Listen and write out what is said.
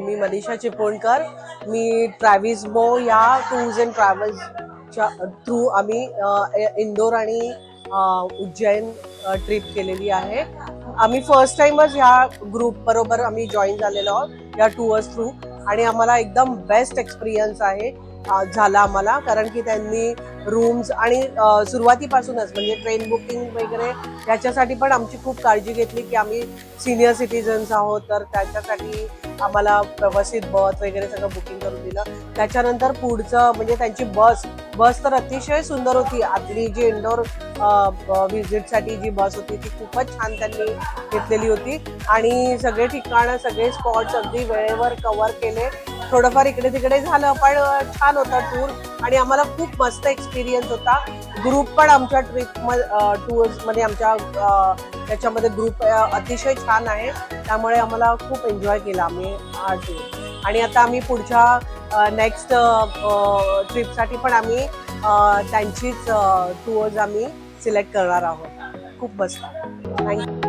मी मनीषा चिपळूणकर. मी ट्रॅव्हिसबो या tours and ट्रॅव्हल्सच्या through आम्ही इंदोर आणि उज्जैन ट्रिप केलेली आहे. आम्ही फर्स्ट टाइमच ह्या ग्रुप बरोबर आम्ही जॉईन झालेलो आहोत या टूर्स थ्रू आणि आम्हाला एकदम बेस्ट एक्सपिरियन्स आहे झाला आम्हाला, कारण की त्यांनी रूम्स आणि सुरुवातीपासूनच म्हणजे ट्रेन बुकिंग वगैरे त्याच्यासाठी पण आमची खूप काळजी घेतली की आम्ही सिनियर सिटीजन्स आहोत, तर त्याच्यासाठी आम्हाला व्यवस्थित बस वगैरे सगळं बुकिंग करून दिलं. त्याच्यानंतर पुढचं म्हणजे त्यांची बस तर अतिशय सुंदर होती. आतली जी इंडोर व्हिजिटसाठी जी बस होती ती खूपच छान त्यांनी घेतलेली होती आणि सगळे ठिकाणं सगळे स्पॉट्स अगदी वेळेवर कव्हर केले. थोडंफार इकडे तिकडे झालं पण छान होता टूर आणि आम्हाला खूप मस्त एक्सपिरियन्स होता. ग्रुप पण आमच्या टूर्समध्ये आमच्या त्याच्यामध्ये ग्रुप अतिशय छान आहे, त्यामुळे आम्हाला खूप एन्जॉय केला आम्ही हा टूर. आणि आता आम्ही पुढच्या नेक्स्ट ट्रिपसाठी पण आम्ही त्यांचीच टूर्स आम्ही सिलेक्ट करणार आहोत. खूप मस्त. थँक्यू.